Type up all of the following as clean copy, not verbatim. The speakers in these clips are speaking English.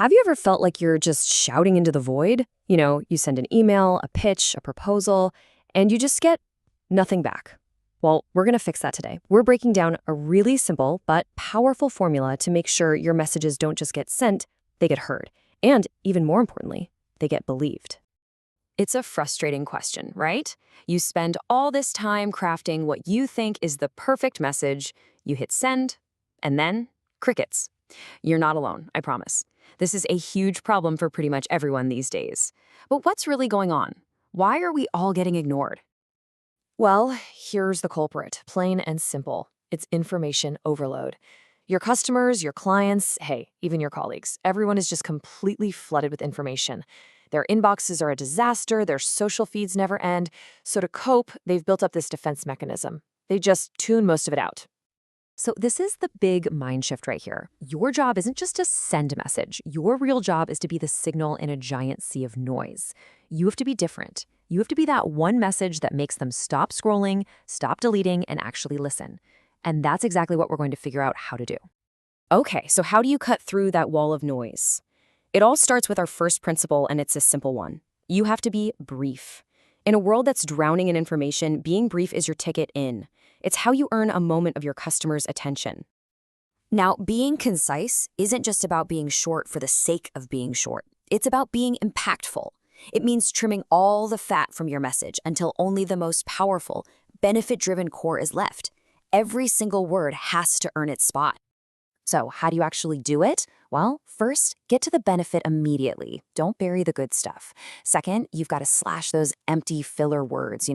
Have you ever felt like you're just shouting into the void? You send an email, a pitch, a proposal, and you just get nothing back. Well, we're going to fix that today. We're breaking down a really simple but powerful formula to make sure your messages don't just get sent, they get heard. And even more importantly, they get believed. It's a frustrating question, right? You spend all this time crafting what you think is the perfect message, you hit send, and then crickets. You're not alone, I promise. This is a huge problem for pretty much everyone these days. But what's really going on? Why are we all getting ignored? Well, here's the culprit, plain and simple. It's information overload. Your customers, your clients, hey, even your colleagues, everyone is just completely flooded with information. Their inboxes are a disaster, their social feeds never end. So to cope, they've built up this defense mechanism. They just tune most of it out. So this is the big mind shift right here. Your job isn't just to send a message. Your real job is to be the signal in a giant sea of noise. You have to be different. You have to be that one message that makes them stop scrolling, stop deleting, and actually listen. And that's exactly what we're going to figure out how to do. Okay, so how do you cut through that wall of noise? It all starts with our first principle, and it's a simple one. You have to be brief. In a world that's drowning in information, being brief is your ticket in. It's how you earn a moment of your customer's attention. Now, being concise isn't just about being short for the sake of being short. It's about being impactful. It means trimming all the fat from your message until only the most powerful, benefit-driven core is left. Every single word has to earn its spot. So how do you actually do it? Well, first, get to the benefit immediately. Don't bury the good stuff. Second, you've got to slash those empty filler words,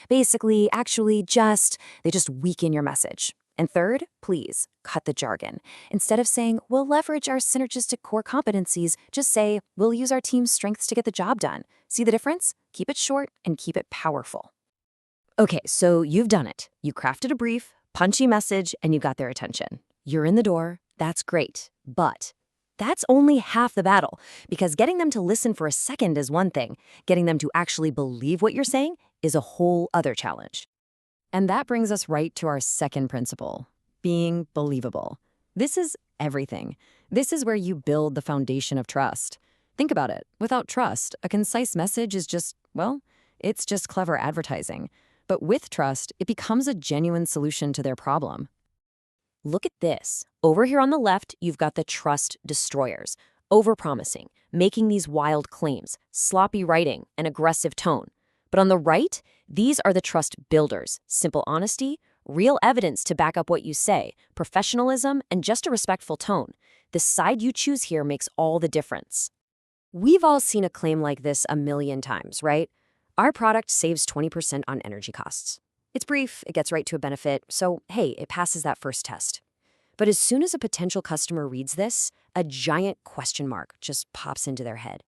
basically, actually, just, they just weaken your message. And third, please, cut the jargon. Instead of saying, we'll leverage our synergistic core competencies, just say, we'll use our team's strengths to get the job done. See the difference? Keep it short and keep it powerful. Okay, so you've done it. You crafted a brief, punchy message, and you got their attention. You're in the door. That's great. But that's only half the battle, because getting them to listen for a second is one thing. Getting them to actually believe what you're saying is a whole other challenge. And that brings us right to our second principle, being believable. This is everything. This is where you build the foundation of trust. Think about it. Without trust, a concise message is just, it's just clever advertising. But with trust, it becomes a genuine solution to their problem. Look at this. Over here on the left, you've got the trust destroyers, overpromising, making these wild claims, sloppy writing, and aggressive tone. But on the right, these are the trust builders, simple honesty, real evidence to back up what you say, professionalism, and just a respectful tone. The side you choose here makes all the difference. We've all seen a claim like this a million times, right? Our product saves 20% on energy costs. It's brief, it gets right to a benefit, so hey, it passes that first test. But as soon as a potential customer reads this, a giant question mark just pops into their head.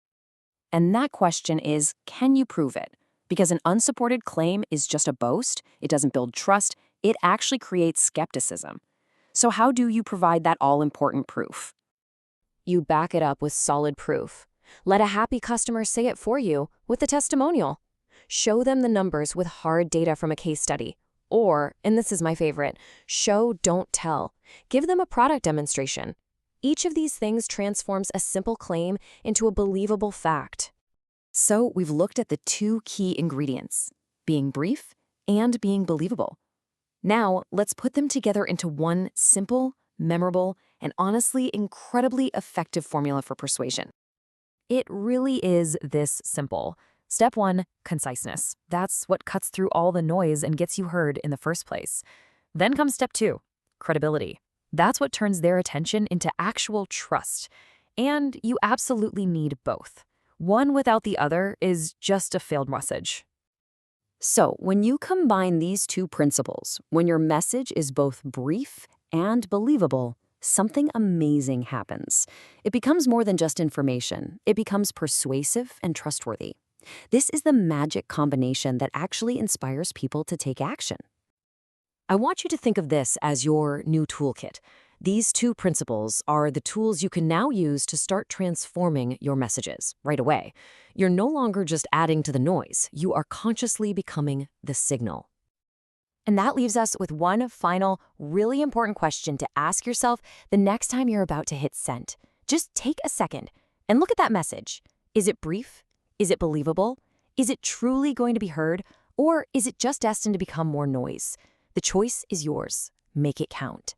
And that question is, can you prove it? Because an unsupported claim is just a boast, it doesn't build trust, it actually creates skepticism. So how do you provide that all-important proof? You back it up with solid proof. Let a happy customer say it for you with a testimonial. Show them the numbers with hard data from a case study. Or, and this is my favorite, show, don't tell. Give them a product demonstration. Each of these things transforms a simple claim into a believable fact. So we've looked at the two key ingredients, being brief and being believable. Now, let's put them together into one simple, memorable, and honestly incredibly effective formula for persuasion. It really is this simple. Step 1, conciseness. That's what cuts through all the noise and gets you heard in the first place. Then comes step 2, credibility. That's what turns their attention into actual trust. And you absolutely need both. One without the other is just a failed message. So when you combine these two principles, when your message is both brief and believable, something amazing happens. It becomes more than just information. It becomes persuasive and trustworthy. This is the magic combination that actually inspires people to take action. I want you to think of this as your new toolkit. These two principles are the tools you can now use to start transforming your messages right away. You're no longer just adding to the noise. You are consciously becoming the signal. And that leaves us with one final, really important question to ask yourself the next time you're about to hit send. Just take a second. And look at that message. Is it brief? Is it believable? Is it truly going to be heard? Or is it just destined to become more noise? The choice is yours. Make it count.